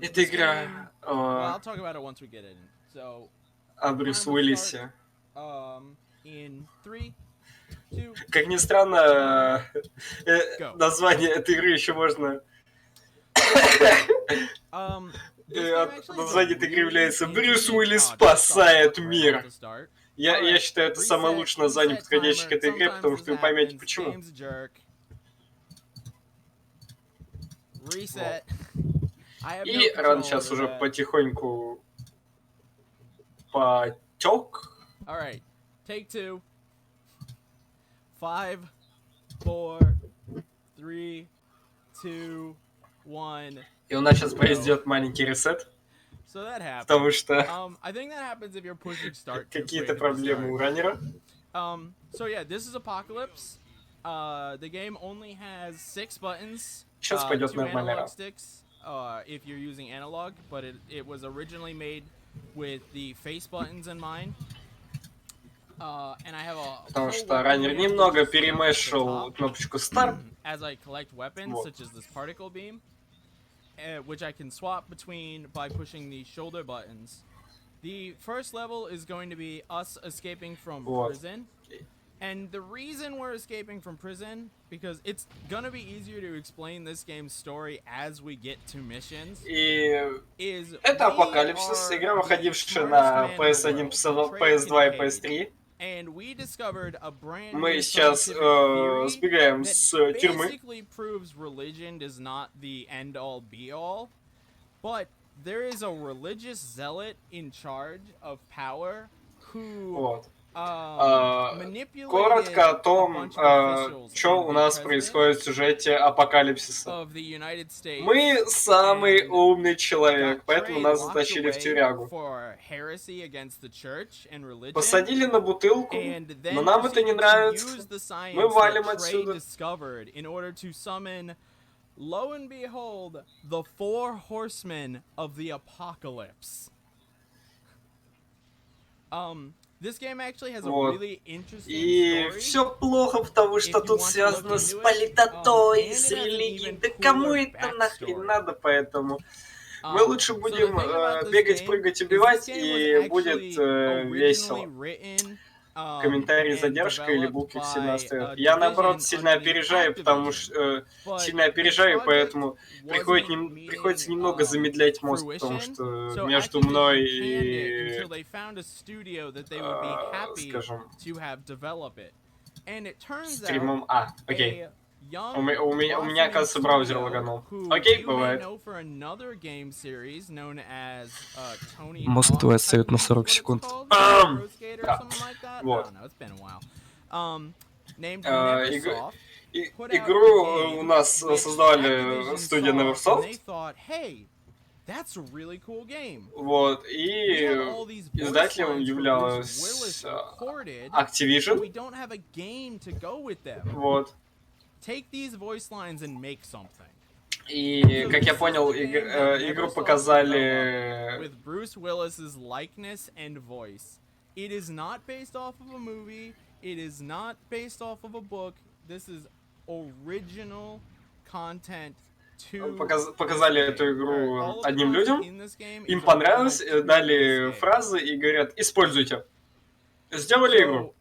Это игра о Брюс Уиллисе. Как ни странно, название этой игры еще можно... Название этой игры является «Брюс Уиллис спасает мир». Я считаю, это самое лучшее название, подходящее к этой игре, потому что вы поймете, почему. Вот. И ран сейчас уже потихоньку потек. Take 2. 5, 4, 3, 2, 1. И у нас сейчас произойдет маленький ресет. Потому что какие-то проблемы у раннера. So yeah, this is Apocalypse. The game only has 6 buttons. Сейчас пойдет нормальный ран. Sticks, if you're using analog, but it was originally made with the face buttons in mind. And I have a Потому что раннер немного перемешал кнопочку Start. As I collect weapons, such as this particle beam, which I can swap between by pushing the shoulder buttons. The first level is going to be us escaping from prison. And the reason we're escaping from prison, because it's gonna be easier to explain this game's story as we get to missions. И это Апокалипсис, игра, выходившая на PS1, PS2 и PS3. Мы сейчас сбегаем с тюрьмы. Вот. Коротко о том, что у нас происходит в сюжете Апокалипсиса. Мы самый умный человек, поэтому нас затащили в тюрягу. Посадили на бутылку, но нам это не нравится. Мы валим отсюда. Lo and behold, the 4 horsemen of the apocalypse. This game actually has a really interesting И все плохо, потому что тут связано с политотой, с религией. Да кому это нахрен надо, поэтому мы лучше будем бегать, прыгать, убивать, и будет весело. Комментарий с задержкой или булки все настают. Я, наоборот, сильно опережаю, поэтому приходится немного замедлять мозг, потому что между мной и, скажем, стримом... окей. У меня, оказывается, браузер лаганул. Окей, бывает. Мозг твой отстает на 40 секунд. Да. Вот. Игру у нас создавали студия Neversoft. Вот, и издателем являлась Activision. Вот. И, как я понял, игру показали... With Bruce Willis's likeness and voice. It is not based off of a movie. It is not based off of a book. This is original content. Показали эту игру одним людям. Им понравилось, дали фразы и говорят: используйте. Сделали игру,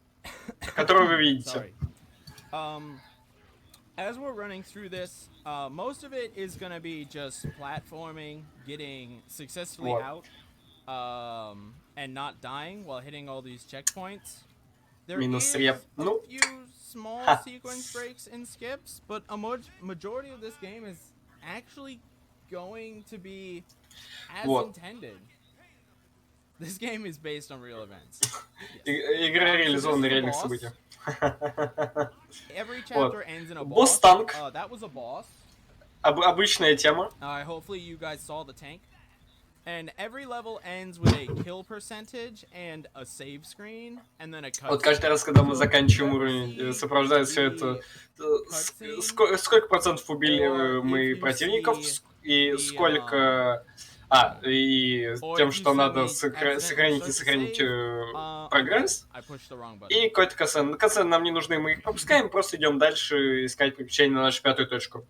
которую вы видите. As we're running through this, most of it is going to be just platforming, getting successfully out, and not dying while hitting all these checkpoints. There is a few small sequence breaks and skips, but a majority of this game is actually going to be as intended. This game is based on real events. Игра реализована на реальных событиях. Every chapter ends in a boss. Босс-танк. That was a boss. Обычная тема. Hopefully you guys saw the tank. And every level ends with a kill percentage and a save screen, and then a cut. Вот каждый раз, когда мы заканчиваем уровень, сопровождает все это сколько процентов убили мы противников и сколько... и тем, что надо сохранить и сохранить прогресс. И какой-то катсцены. Катсцены нам не нужны, мы их пропускаем, просто идем дальше искать приключения на нашу 5-ю точку.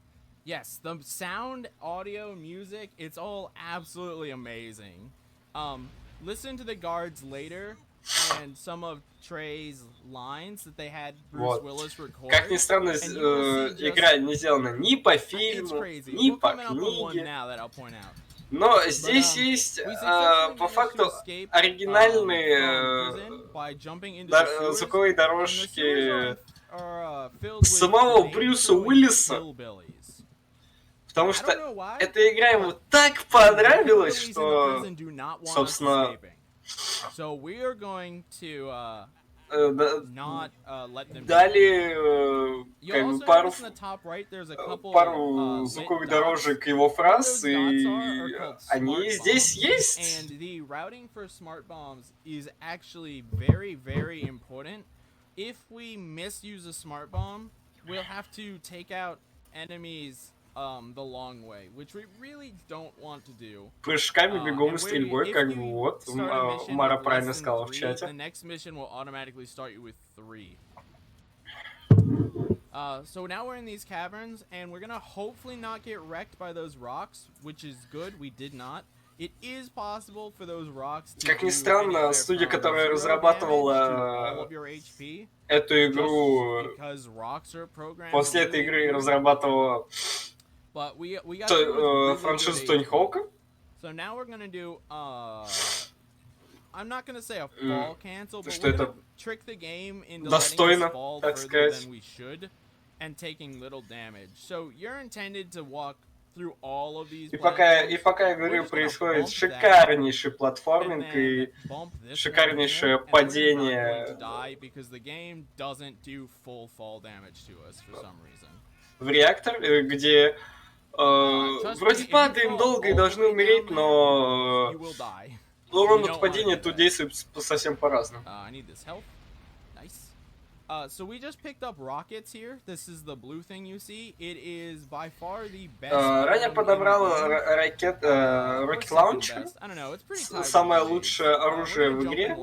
Yes, the sound, audio, music, it's all absolutely amazing. Listen to the guards later and some of Trey's lines that they had Bruce Willis record. Как ни странно, игра не сделана ни по фильму, ни по книге. Но здесь есть, по факту, оригинальные звуковые дорожки самого Брюса Уиллиса. Потому что эта игра ему так понравилась, что, собственно, дали пару звуковых дорожек его фраз, и они здесь есть. If we misuse a smart bomb, we'll have to take out enemies the long way, which we really don't want to do. Прыжками, бегом и стрельбой, как бы вот, Мара правильно сказала в чате. The next mission will automatically start you with 3. So now we're in these caverns, and we're gonna hopefully not get wrecked by those rocks, which is good. We did not. It is possible for those rocks to. Как ни странно, студия, которая разрабатывала эту игру, после этой игры разрабатывала франшизу Тони Хоука. So now we're gonna do I'm not gonna say a fall cancel, but что we're это gonna trick the game into достойно, letting us fall так further сказать. than we should and taking little damage. So you're intended to walk through all of these. И пока я говорю, происходит шикарнейший платформинг и шикарнейшее падение в реактор, где вроде падаем долго и должны умереть, но урон от падения тут действует совсем по-разному. So we just picked up rockets here. This is the blue thing you see. It is by far the best. Ранее подобрал Rocket Launcher. Самое лучшее оружие в игре.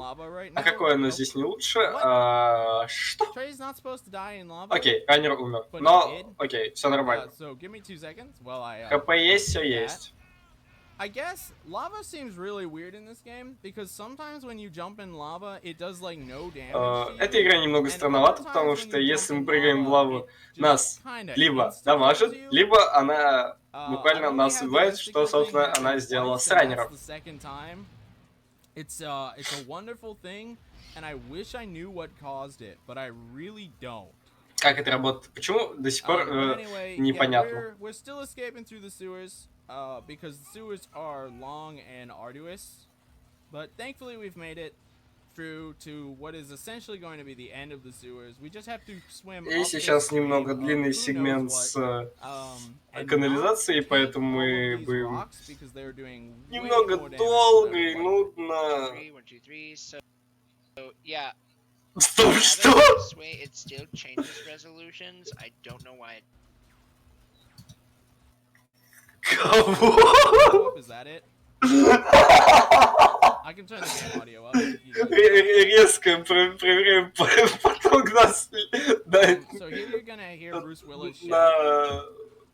А какое оно здесь не лучше? Что? Окей, раннер умер. Но, окей, все нормально. ХП есть, все есть. I guess lava seems really weird in this game because sometimes when you jump in lava, it does like no damage. Эта игра немного странновата, потому что если мы прыгаем в лаву, нас либо дамажит, либо она буквально нас убивает, что, собственно, она сделала с раннером. It's a wonderful thing, and I wish I knew what caused it, but I really don't. Как это работает? Почему до сих пор непонятно? We're still escaping through the sewers. Because the sewers are long and arduous, but thankfully we've made it through to what is essentially going to be the end of the sewers. We just have to swim. И сейчас немного длинный сегмент с канализацией, поэтому мы будем немного долго и нудно. Стоп, что? Кого? Резко проверяем поток нас на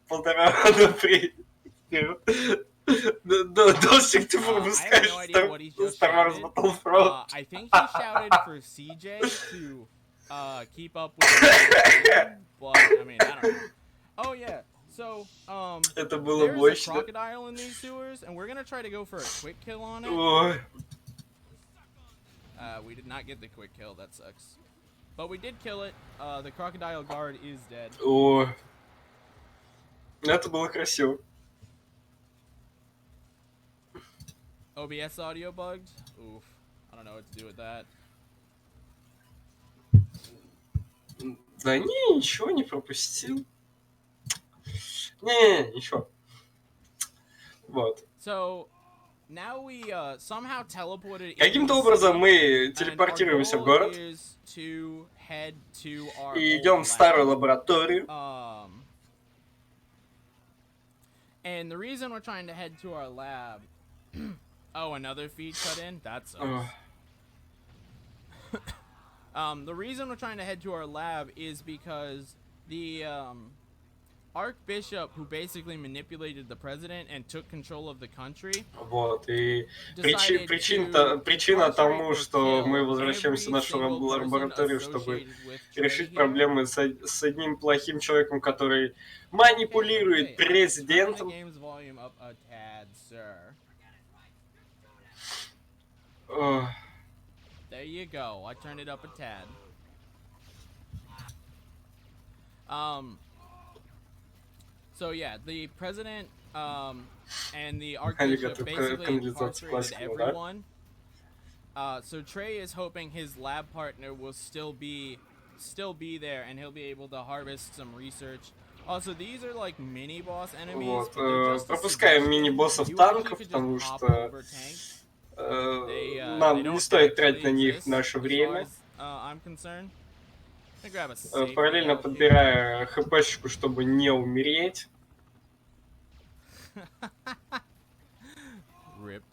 1,5 дождик ты пропускаешь Star Wars Battlefront. I think he shouted for CJ to keep up with but I mean, I don't know. Oh yeah. So, это было there's мощно. A crocodile in these sewers, and we're gonna try to go for a quick kill on it. Ой. We did not get the quick kill. That sucks. But we did kill it. The crocodile guard is dead. Ой. Это было красиво. OBS audio bugged? Oof. I don't know what to do with that. Да не, ничего не пропустил. Не, ничего. Вот. So, now we somehow teleported. Каким-то образом мы телепортируемся в город и идем в старую лабораторию. And the reason we're trying to head to our lab. Oh, another feed cut in? That sucks. The reason we're trying to head to our lab is because the archbishop who basically manipulated the president and took control of the country. Вот, и причина тому, что мы возвращаемся в нашу лабораторию, чтобы решить проблемы с одним плохим человеком, который манипулирует президентом. There you go. I turned it up a tad. So yeah, the president and the archbishop basically incarcerated everyone. So Trey is hoping his lab partner will still be there and he'll be able to harvest some research. Also, these are like mini boss enemies. Вот, пропускаем мини-боссов танков, потому что нам не стоит тратить на них наше время. Параллельно подбирая хпшечку, чтобы не умереть. Rip.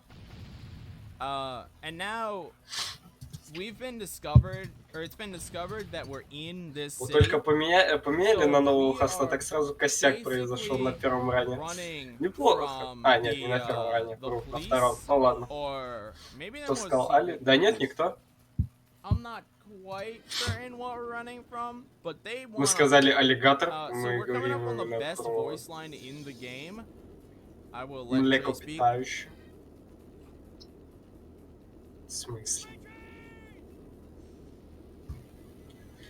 And now we've been discovered, or it's been discovered that we're in this city. Только поменяли на нового хоста, так сразу косяк произошел на первом ране. Неплохо. А, нет, не на первом ране, на втором. Ну ладно. Кто сказал Али? Да нет, никто. Мы сказали аллигатор, мы говорим именно про млекопитающих. В смысле?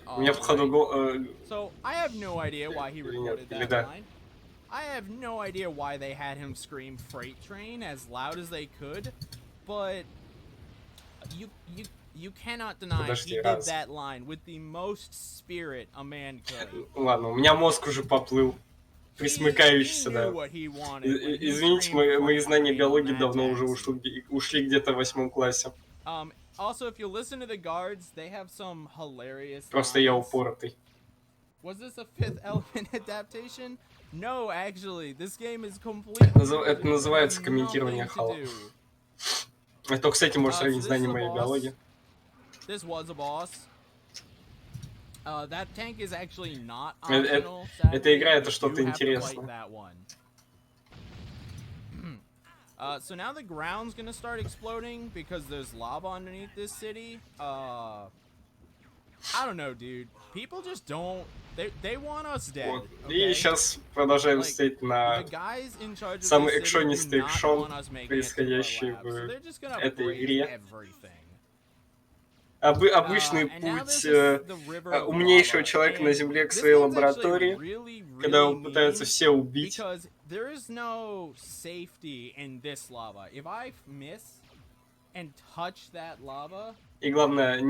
У меня походу So I have no idea why he recorded that line. I have no idea why they had him scream freight train as loud as they could, but you cannot deny he did that line with the most spirit a man could. Ладно, у меня мозг уже поплыл. Присмыкающийся, да. Извините, мои знания биологии давно уже ушли где-то в 8 классе. Also, if you listen to the guards, they have some hilarious Просто я упоротый. Was this a Fifth Element adaptation? No, actually, this game is completely... Это называется комментирование хала. Это, кстати, можешь сравнить знания моей биологии. This was a boss. That tank is actually not optional. Эта игра это что-то интересное. So now the ground's gonna start exploding because there's lava underneath this city. I don't know, dude. People just don't. They want us dead. Вот. Okay? И сейчас продолжаем стоять на самый экшонистый экшон, происходящий в этой игре. Обычный путь умнейшего человека на Земле к своей лаборатории, когда его пытаются все убить. There is no safety in this lava. If I miss and touch that lava, и главное,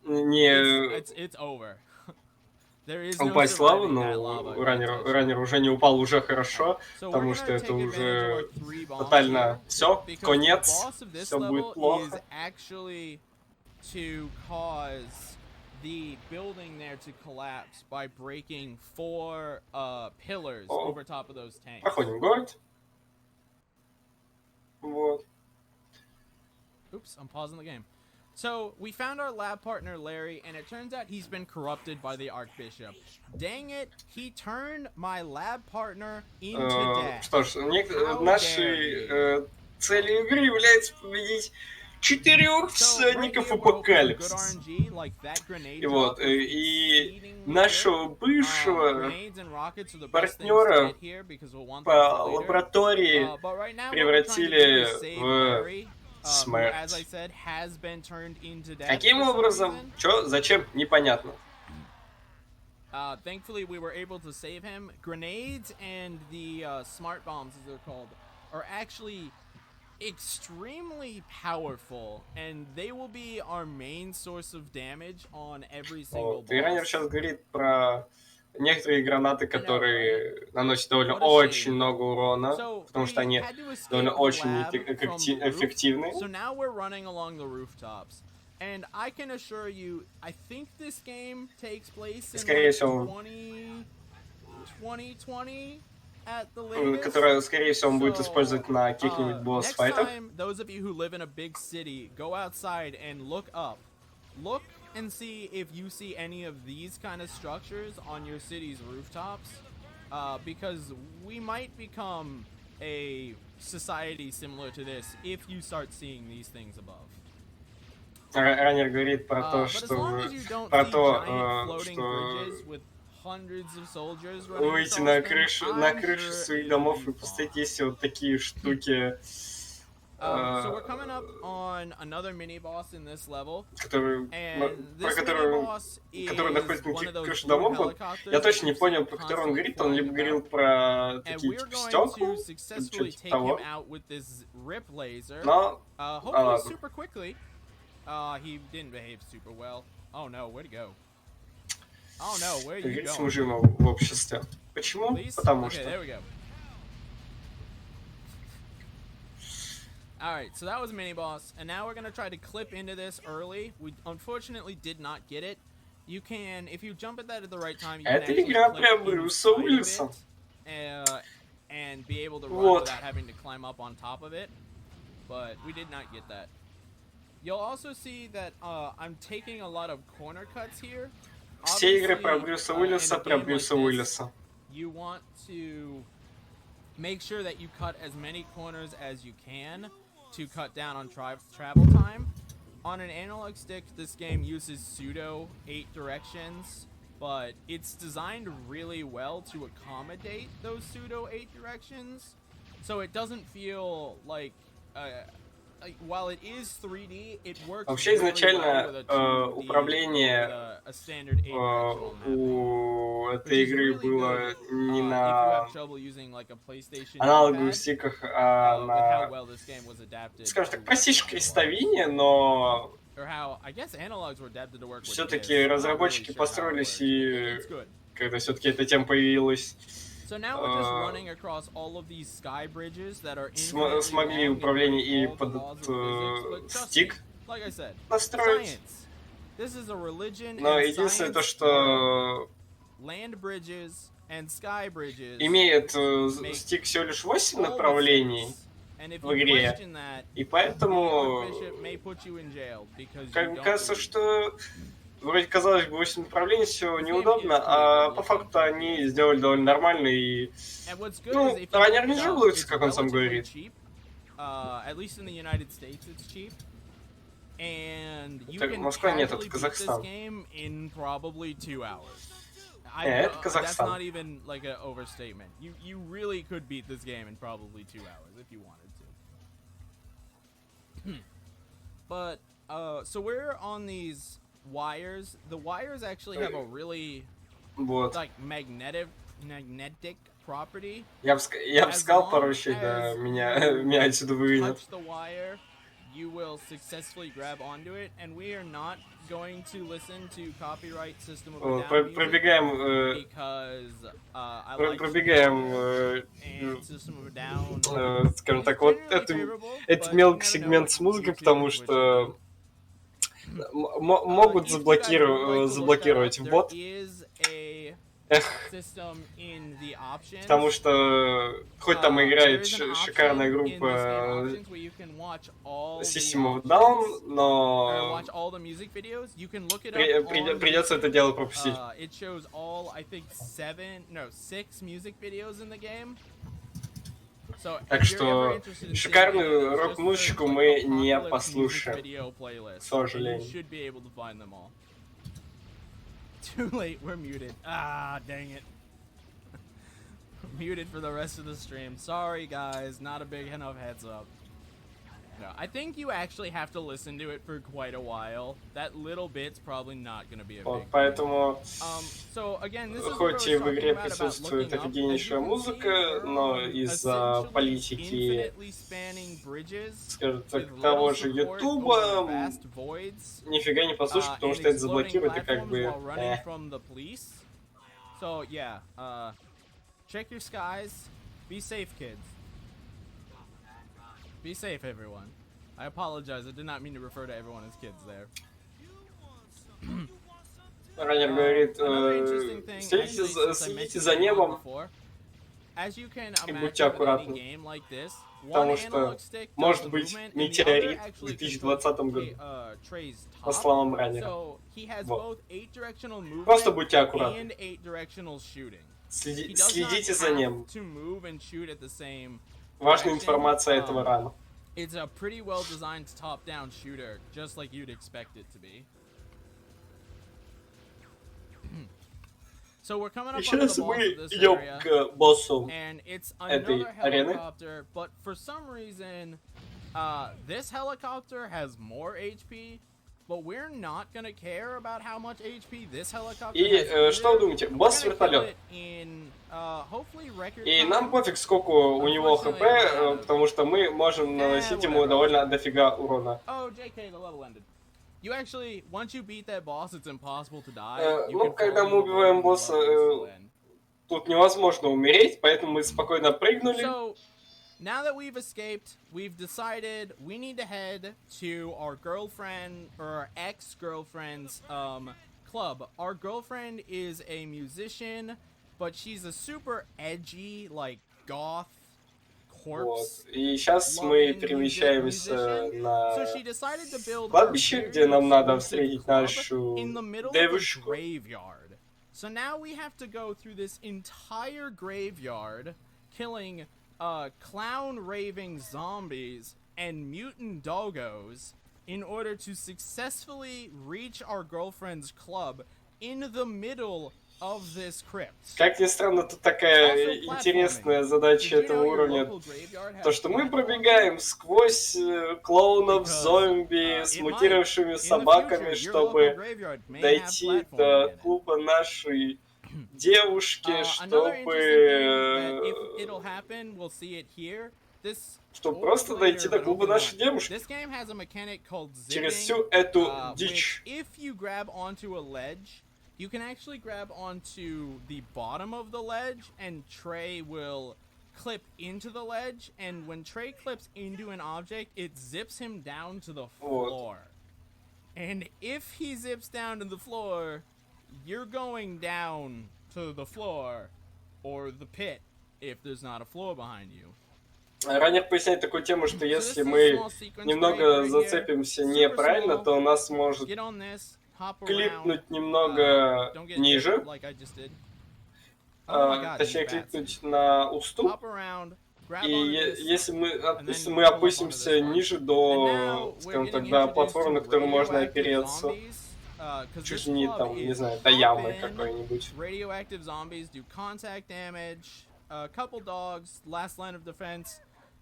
it's over. There is no упасть в лаву, но раннер уже не упал, уже хорошо, потому что это уже тотально все, конец, все будет плохо. To cause the building there to collapse by breaking 4 pillars over top of those tanks. Проходим город. Вот. Oops, I'm pausing the game. So, we found our lab partner Larry, and it turns out he's been corrupted by the Archbishop. Dang it, he turned my lab partner into death. Что ж, нашей целью игры является победить 4 всадников апокалипсиса. И вот, и нашего бывшего партнера по лаборатории превратили в смерть. Каким образом? Чё? Зачем? Непонятно. Thankfully, we were able to save him. Grenades and the smart bombs, as they're called, are actually extremely powerful, and they will be our main source of damage on every single boss. Тренер сейчас говорит про некоторые гранаты, которые наносят довольно очень много урона, потому что они довольно очень эффективны. So now we're running along the rooftops, and I can assure you, I think this game takes place in 2020. Которая, скорее всего, он будет использовать на каких-нибудь босс-файтах. Those of you who live in a big city, go outside and look up. Look and see if you see any of these kind of structures on your city's rooftops. because we might become a society similar to this if you start seeing these things above. Раннер говорит про то, But as long as you don't про see то, giant floating что bridges with hundreds of soldiers running выйти across them, на I'm крышу sure своих it'll домов be и поставить fine. если вот такие штуки, So we're coming up on another mini boss in this level, которые, and про this mini которые, boss is которые находятся на one of those крыше blue домов. Вот, helicopters я that точно не you see понял, про который он constantly говорит. Он либо flying говорил about. про And такие we're типа going стекла, to или successfully что-то take того. him out with this rip laser. Но, Hopefully ладно. super quickly. He didn't behave super well. Oh no, where'd he go? Oh no, where are как you говорится, going? мы живем в обществе. Почему? Please? Потому Okay, что. there we go. Alright, so that was a mini boss, and now we're gonna try to clip into this early. We unfortunately did not get it. You can, if you jump at that at the right time, you can Это actually игра clip про Брюса inside of Уиллиса. it, and be able to run Вот. without having to climb up on top of it. But we did not get that. You'll also see that I'm taking a lot of corner cuts here. Все игры про Obviously, Брюса in a Уиллиса, game про like Брюса this, Уиллиса. you want to make sure that you cut as many corners as you can to cut down on travel time. On an analog stick, this game uses pseudo 8 directions, but it's designed really well to accommodate those pseudo 8 directions, so it doesn't feel like while it is 3D, it works Вообще really изначально well with a 2D, управление with a standard 8-directional mapping. у Which этой is игры really было good не if you на have trouble using like a PlayStation аналоговых D-pad, стиках, with а how на, well this game was adapted скажем to так, work простейшем with analogs. крестовине, но Or how I guess analogs were adapted to work with все-таки this. I'm not разработчики really sure how it построились, works, и but it's good. когда все-таки эта тема появилась, So now we're just running across all of these sky bridges that are смогли infinitely long управление и and break all под the laws of physics, but trust стик me, like I said, настроить. science. This is a religion Но and единственное то, science что land bridges and sky bridges имеет make стик всего лишь 8 all the направлений, sense. And if в you игре. question that, и the поэтому Archbishop may put you in jail because как you бы don't кажется, believe. что вроде казалось бы 8 направлений, все This game неудобно, is а pretty по good факту looking. они сделали довольно нормально и And what's good ну, is if you раннер look не it up, жалуется, it's как он сам relatively говорит. cheap. At least in the United States, it's cheap. And you Это can Москва нет, casually это beat this Казахстан. game in probably 2 hours. Это That's Казахстан. not even like an overstatement. You really could beat this game in probably 2 hours if you wanted to. But so we're on these wires. The wires actually have a really Вот. like magnetic property. Я бы As сказал long пару вещей, да, as меня отсюда выгонят. touch the wire, you will successfully grab onto it, and we are not going to listen to copyright System of a Вот, Down music пробегаем, because I like пробегаем, and System of a Down скажем is так, вот generally этот favorable, это but мелкий you never know сегмент what с музыкой, YouTube потому and Twitch will что do. могут If you guys would like to look that заблокировать up, бот. there is a Эх, system in the options. потому что хоть там играет шикарная группа System of a Down, но придется это дело пропустить. It shows all, I think, 6 music videos in the game. So, Так что шикарную рок-музычку мы не послушаем, к сожалению. Too late, we're muted. Ah, dang it. Muted for the rest of the stream. Sorry, guys, not a big enough heads up. No, I think you actually have to listen to it for quite a while. That little bit's probably not going to be a Вот, big поэтому, so again, this is хоть и в игре присутствует офигеннейшая музыка, но из-за политики, скажем так, того же Ютуба, нифига не послушать, потому что это заблокирует и как бы... So yeah, check your skies. Be safe, kids. Be safe, everyone. I apologize. I did not mean to refer to everyone as kids there. Раннер говорит, следите за небом и будьте аккуратны, потому что может быть метеорит в 2020 году, по словам Раннера. Вот. Просто будьте аккуратны. He does not Следите за ним. have to move and shoot at the same Важная direction. информация этого рана. It's a pretty well designed top-down shooter, just like you'd expect it to be. So we're coming up И on the сейчас boss мы of this идем area, к боссу and it's этой another арены. helicopter, but for some reason, this helicopter has more HP, but we're not gonna care about how much HP this helicopter И has что вы either. думаете? And we're Босс gonna kill вертолет. it in, hopefully record И нам time. пофиг, сколько у него хп, потому что мы можем наносить ему довольно дофига урона. Oh, JK, the level ended. You actually, once you beat that boss, it's impossible to die. Ну, когда мы убиваем босса, тут невозможно умереть, поэтому мы спокойно прыгнули. So, now that we've escaped, we've decided we need to head to our girlfriend, or our ex-girlfriend's, club. Our girlfriend is a musician, but she's a super edgy, like, goth, Вот. corpse. И сейчас мы перемещаемся на So she decided to build кладбище, her где нам надо exclusive встретить club нашу in the middle of a девушку. graveyard. So now we have to go through this entire graveyard, killing clown raving zombies and mutant doggos in order to successfully reach our girlfriend's club in the middle of this crypt. Как ни странно, тут такая интересная задача этого уровня. То, что мы пробегаем сквозь клоунов, зомби, с мутировавшими собаками, чтобы дойти до клуба нашей девушки, чтобы просто дойти до клуба нашей девушки. Через всю эту дичь. You can actually grab onto the bottom of the ledge, and Trey will clip into the ledge, and when Trey clips into an object, it zips him down to the floor. And if he zips down to the floor, you're going down to the floor, or the pit, if there's not a floor behind you. Ранее поясняет такую тему, что если мы немного зацепимся неправильно, то у нас может клипнуть немного ниже, точнее клипнуть на уступ, и если мы опустимся ниже до, скажем так, до платформы, на которую можно опереться, чуть ли не там, не знаю, до ямы какой-нибудь. Radioactive zombies do contact damage, a couple dogs, last line of defense.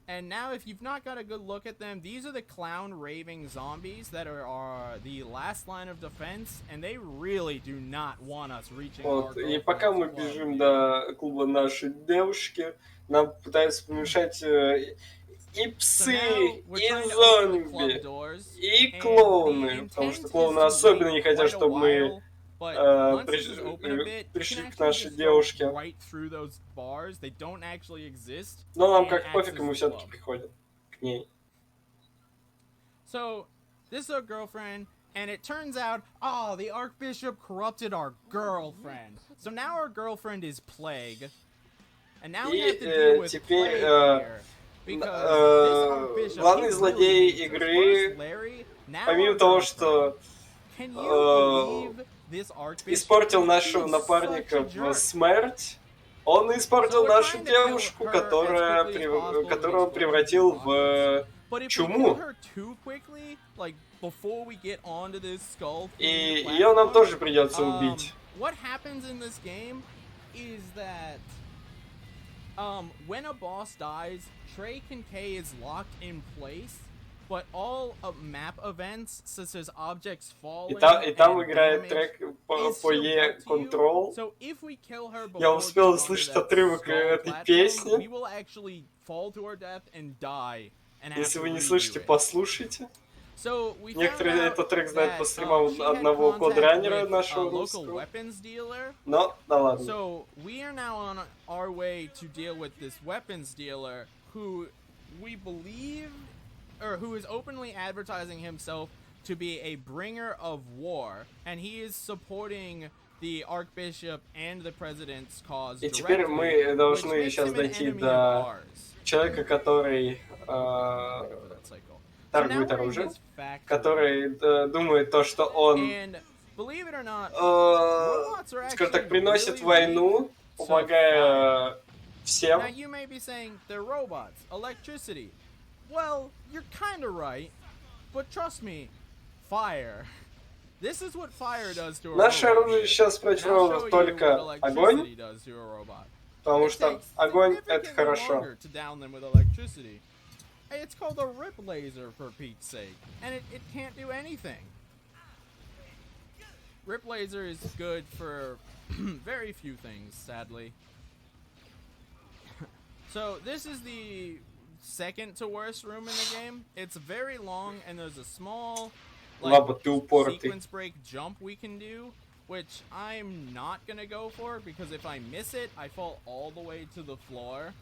And now, if you've not got a good look at them, these are the clown raving zombies that are the last line of defense, and they really do not want us reaching our goal. И пока мы бежим до клуба нашей девушки, нам пытаются помешать и псы, и зомби, и клоуны, потому что клоуны особенно не хотят, чтобы мы пришли к нашей девушке. Но нам как пофиг, мы все-таки приходим к ней. So, this is our girlfriend, and it turns out, the Archbishop corrupted our girlfriend. So now our girlfriend is Plague. And now we have to deal with Plague here. Главный злодей игры, помимо того, что испортил нашего напарника в смерть, он испортил нашу девушку, которую он превратил в чуму. И ее нам тоже придется убить. When a boss dies, Trey Kincaid is locked in place, but all map events, such as objects falling, и там играет трек по E Control. Я успел услышать отрывок этой песни. Если вы не слышите, послушайте. Некоторые этот трек знают по стримам одного кодранера нашего русского. Но, да ладно. So, we are now on our way to deal with this weapons dealer who we believe, or who is openly advertising himself to be a bringer of war, and he is supporting the Archbishop and the President's cause. И теперь мы должны сейчас дойти до человека, который торгует оружием, который думает то, что он, скажем так, приносит войну, помогая всем. Now you may be saying they're robots, electricity. Well, you're kinda right, but trust me, fire. This is what fire does to a Наше robot. оружие сейчас против And I'll роботов show you только what огонь, electricity does to a robot. потому It что takes огонь это significantly хорошо. longer to down them with electricity. Hey, it's called a rip laser for Pete's sake, and it can't do anything. Rip laser is good for very few things, sadly. So this is the second to worst room in the game. It's very long, and there's a small Лаба, ты упоротый. sequence break jump we can do, which I'm not gonna go for because if I miss it, I fall all the way to the floor.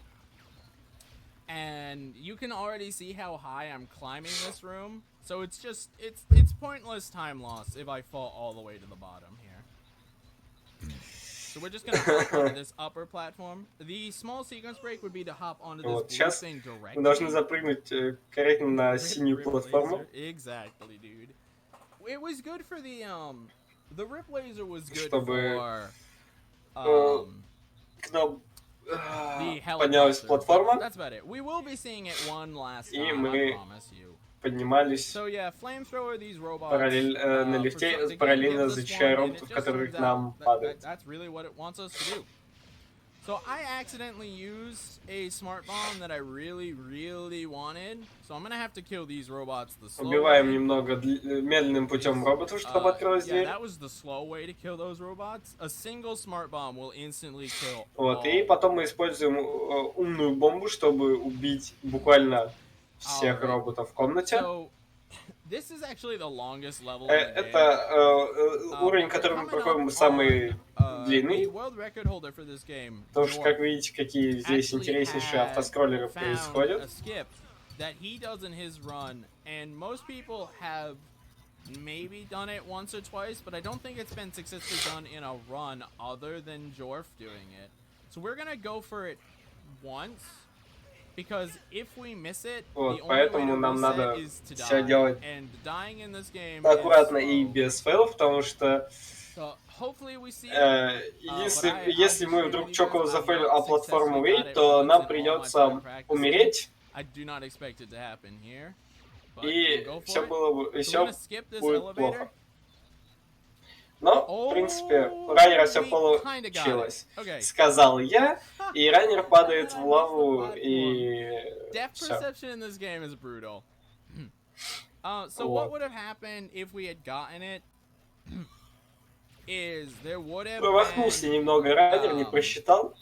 And you can already see how high I'm climbing this room, so it's just it's pointless time loss if I fall all the way to the bottom here. So we're just gonna hop onto this upper platform. The small sequence break would be to hop onto this Вот blue сейчас thing мы directly. должны запрыгнуть корректно на синюю Rip платформу. laser. Exactly, dude. It was good for the rip laser was good Чтобы, for К нам the поднялась helicopter. платформа, That's about it. We will be seeing it one last и time, I мы promise you. поднимались So yeah, flamethrower these robots. на лифте, параллельно защищая роботов, которые к нам падают. That's really what it wants us to do. So I accidentally used a smart bomb that I really, really wanted. So I'm gonna have to kill these robots the slow Убиваем way. немного медленным путем роботов, чтобы открылась Yeah, дверь. that was the slow way to kill those robots. A single smart bomb will instantly kill. Вот, и all. потом мы используем умную бомбу, чтобы убить буквально всех Alright. роботов в комнате. So this is actually the longest level in the game. Это уровень, который мы проходим, самый длинный. The world record holder for this game, Потому что, как Jorf, видите, какие здесь actually интереснейшие had автоскроллеры found происходят. a skip that he does in his run, and most people have maybe done it once or twice, but I don't think it's been successfully done in a run other than Jorf doing it. So we're gonna go for it once, because if we miss it, Вот, the only way to поэтому нам надо reset is to всё die, делать and dying in this game аккуратно is и slow. без фейлов, потому что So hopefully we see если мы вдруг чоково зафейлим, а платформу выйдет, то нам придется умереть, I do not expect it to happen here. But и we'll go for все it. было бы, и So we're все gonna skip this будет elevator. плохо. Но, в принципе, у раннера все получилось. Okay. Сказал я, и раннер падает в лаву, и Depth все. perception in this game is brutal. So what would have happened if we had gotten it? Is there would have Промахнулся been, немного раннер, не просчитал.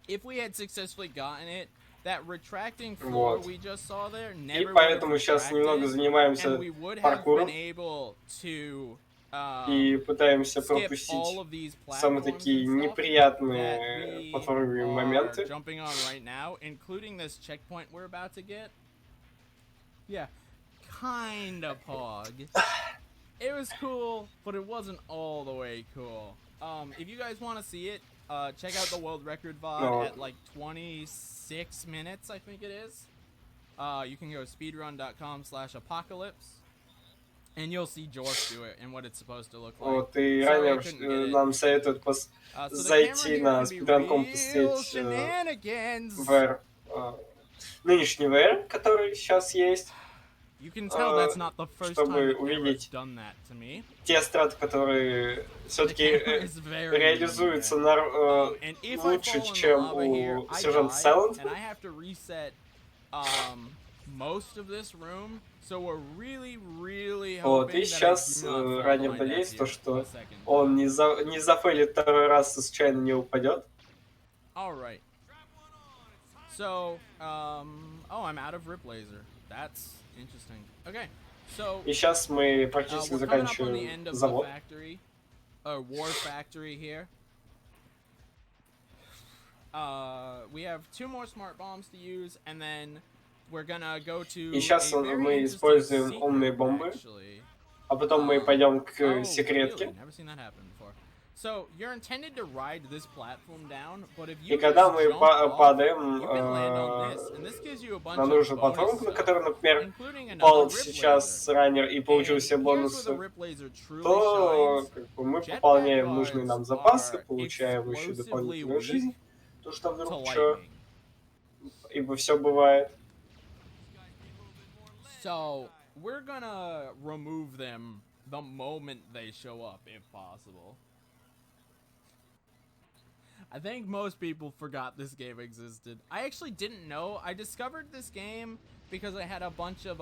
if we had successfully gotten it, that retracting floor Вот. we just saw there И never would have поэтому сейчас немного retracted, занимаемся and we would have паркуром been able to и пытаемся skip all пропустить of these самые platforms такие and stuff неприятные that we платформенные are моменты. jumping on right now, including this checkpoint we're about to get. Yeah, kinda pog. It was cool, but it wasn't all the way cool. If you guys want to see it, check out the world record VOD at like 26 minutes, I think it is. You can go speedrun.com/apocalypse, and you'll see Jorf do it and what it's supposed to look like. Вот, и Sorry, I раннер couldn't get it. нам советует So the зайти camera на here can be speedrun.com, real посмотреть shenanigans. VR, нынешний VR, который сейчас есть, You can tell that's not the first time чтобы the camera's увидеть done that to me. те страты, которые все-таки camera is very реализуются And if I лучше, fall in the чем lava here, у I сержанта die, Silent. and I have to reset most of this room. So we're really, really Вот, hoping и that сейчас I do not fall раннер behind надеется, that то, here что for a second. он не зафейлит второй раз и случайно не упадет. All right. So, oh, I'm out of rip laser. That's interesting. Okay, so И сейчас мы практически we're coming up on the заканчиваем end of the завод. factory, war factory here. We have 2 more smart bombs to use, and then we're gonna go to. И сейчас a very мы interesting используем secret, умные бомбы, actually. а потом мы пойдем к Oh, секретке. really? Never seen that happen before. So you're intended to ride this platform down, but if И you когда just мы jump off, падаем you can land on this, and this gives you a bunch на of нужную bonus платформу, на stuff, которой, например, including another упал rip сейчас laser. раннер и получил And все here's where the бонусы, rip laser truly то shines. как бы, мы Jetpack пополняем нужные guards нам запасы, are получаем еще explosively дополнительную weak жизнь, то что to вдруг что, lightning. ибо все бывает. So we're gonna remove them the moment they show up, if possible. I think most people forgot this game existed. I actually didn't know. I discovered this game because I had a bunch of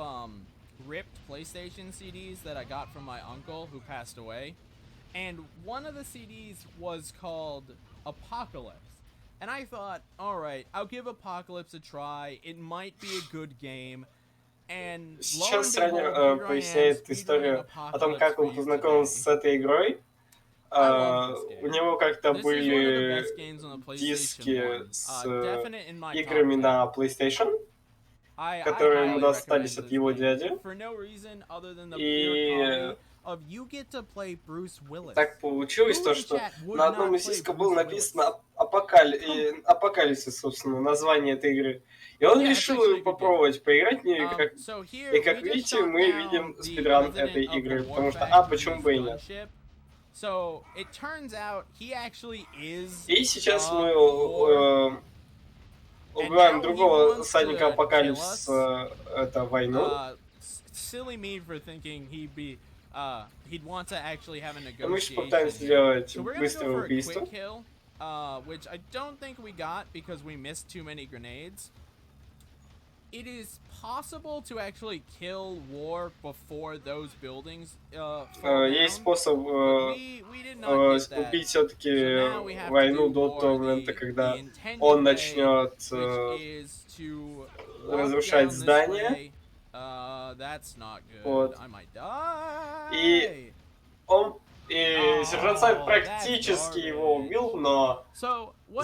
ripped PlayStation CDs that I got from my uncle who passed away. And one of the CDs was called Apocalypse. And I thought, alright, I'll give Apocalypse a try. It might be a good game. And Сейчас раннер поясняет историю о том, как он познакомился с этой игрой. У него как-то были диски с играми на PlayStation, которые ему достались от его дяди. И так получилось, то, что на одном из дисков было написано Апокалипсис, собственно, название этой игры. И он решил попробовать поиграть в нее, и как видите, мы видим спидран этой игры, потому что, почему бы и нет. И сейчас мы убиваем другого всадника Апокалипсиса, это войну. Мы же пытаемся сделать быстрое убийство. Which I don't think we got because we missed too many grenades. It is possible to actually kill war before those buildings fall down. Есть способ убить все-таки войну до того момента, когда он начнет разрушать здания. Вот. И сержант Сайд практически его убил, но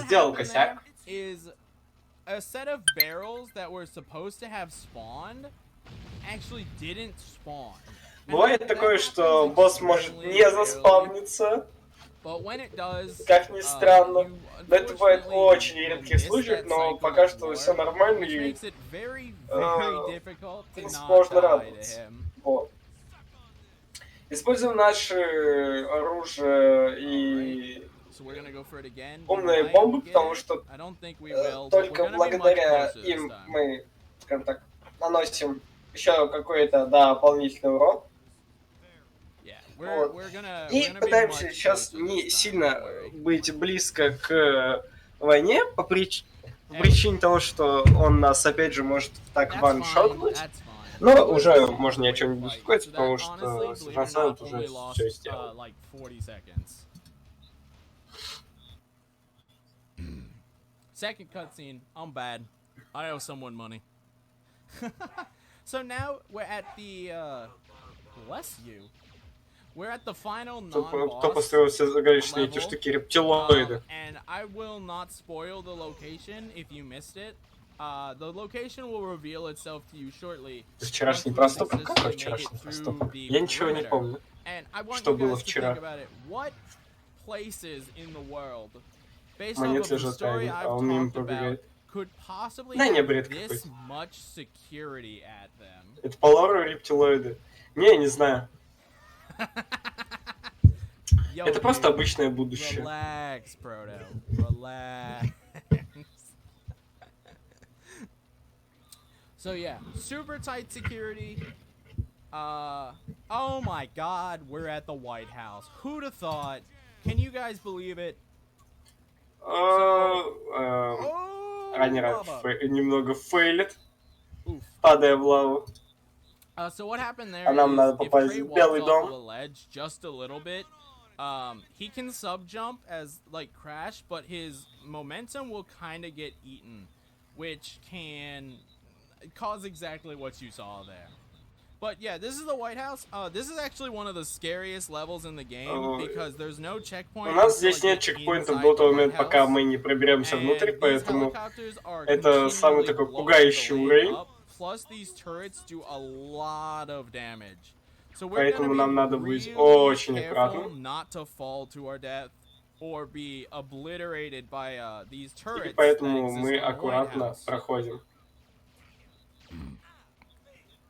сделал косяк. A set of barrels that were supposed to have spawned actually didn't spawn. Бывает такое, что босс может не заспавниться, как ни странно. Но это бывает в очень редких случаях, но пока что все нормально и в принципе можно радоваться. Вот. Используем наши оружие и умные бомбы, потому что только благодаря им мы, скажем так, наносим еще какой-то дополнительный урон. Вот. И пытаемся сейчас не сильно быть близко к войне по причине того, что он нас опять же может так ваншотнуть. Но уже можно ни о чем не беспокоиться, потому что сержант Сайд уже все сделал. Second cutscene, I'm bad. I owe someone money. So now we're at the bless you. We're at the final non-boss Кто построил все загадочные эти штуки, рептилоиды. And I will not spoil the location if you missed it. The location will reveal itself to you shortly. Вчерашний проступок? Какой вчерашний проступок? Я ничего не помню. Что было вчера? What places in the world, based Монет off of the лежат, story а I've он мимо talked about, пробегает. could possibly Да не, have бред this какой-то. much security at them? Это поларовые рептилоиды? Не знаю. Это просто обычное будущее. Relax, Proto. Relax. So yeah, super tight security. Oh my God, we're at the White House. Who'd have thought? Can you guys believe it? Раннер немного фейлит, падая в лаву. So what happened there А нам надо is попасть if Trey в Белый walks off дом. the ledge just a little bit, he can sub jump as like crash, but his momentum will kind of get eaten, which can cause exactly what you saw there. But yeah, this is the White House. This is actually one of the scariest levels in the game because there's no checkpoint. У нас здесь нет чекпоинтов до того момента, пока мы не проберемся внутрь, поэтому это самый такой пугающий уровень. Поэтому нам надо быть очень аккуратным. or be obliterated by these И turrets that поэтому exist мы on the White аккуратно House. проходим.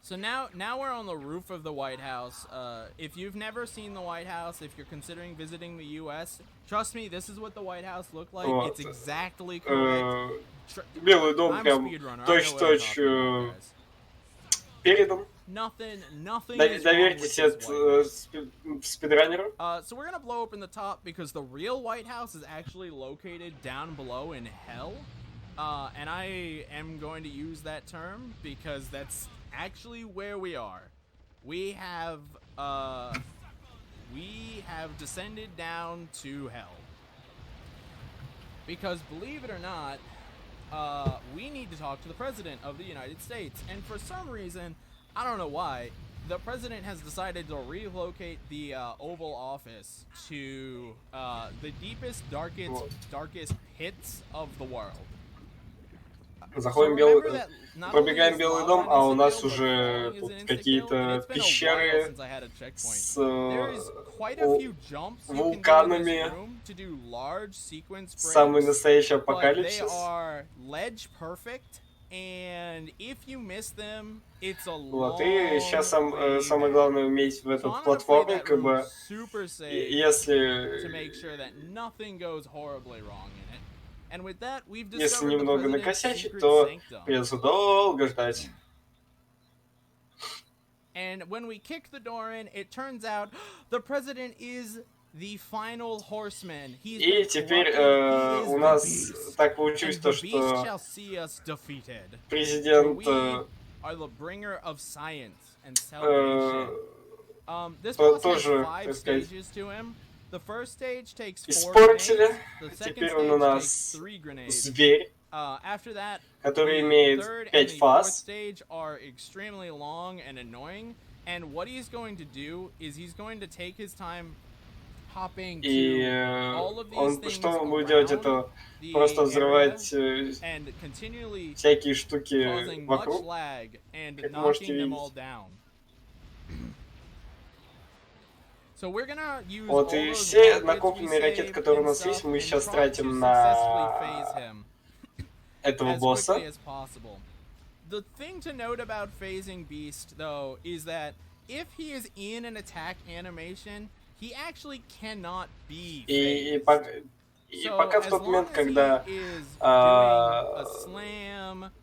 So now we're on the roof of the White House. If you've never seen the White House, if you're considering visiting the U.S., trust me, this is what the White House looked like. Вот. It's exactly correct. Белый дом I'm a прям speedrunner. I know what I'm точь-в-точь talking about, guys. передан. Nothing is wrong Доверьтесь with this White House. спидранеру. So we're gonna blow open the top because the real White House is actually located down below in hell. And I am going to use that term because that's actually where we are. We have descended down to hell. Because believe it or not, we need to talk to the President of the United States. And for some reason, I don't know why, the President has decided to relocate the Oval Office to the deepest, darkest pits of the world. Заходим в Белый дом, пробегаем Белый дом, а у нас уже тут какие-то пещеры с вулканами, самый настоящий апокалипсис. Вот, и сейчас самое главное уметь в этот платформинг, как бы, если немного накосячить, то придется долго ждать. And when we kick the door in, it turns out the president is the final horseman. И теперь у нас так получилось то, что президент тоже, так сказать, испортили. Теперь он у нас зверь, который имеет 5 фаз. И он что он будет делать, это просто взрывать всякие штуки вокруг, как можете видеть. Вот и все накопленные ракеты, которые у нас есть, мы сейчас тратим на этого босса. The thing to note about phasing Beast, though, is that if he is in an attack animation, he actually cannot be phased. И пока в тот момент, когда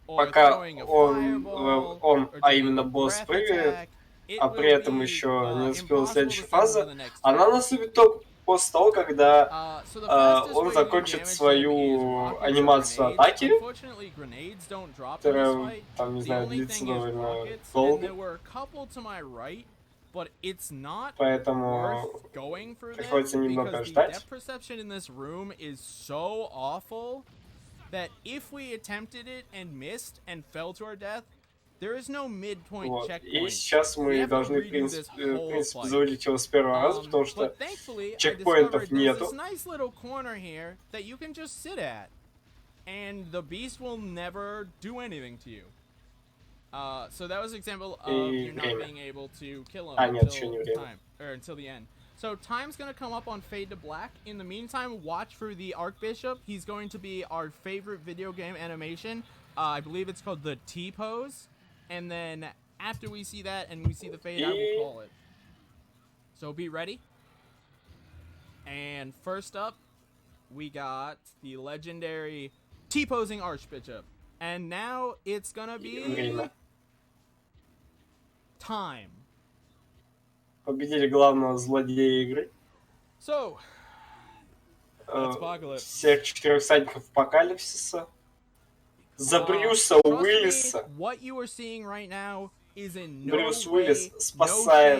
пока он, а именно босс прыгает, а при этом еще не наступила следующая фаза, она наступит только после того, когда он закончит свою анимацию атаки, которая, там, не знаю, длится довольно долго. Поэтому приходится немного ждать. Вот. И сейчас мы должны, в принципе, завалить его с первого раза, потому что чекпоинтов нету. So that was an example of you not being able to kill him until the end. So time's gonna come up on Fade to Black. In the meantime, watch for the Archbishop. He's going to be our favorite video game animation. I believe it's called the T-pose. And then after we see that and we see the fade, I will call it. So be ready. And first up, we got the legendary T-posing Archbishop. And now it's gonna be time. Победили главного злодея игры. So, всех 4 всадников апокалипсиса. За Брюса Уиллиса. Брюс Уиллис спасает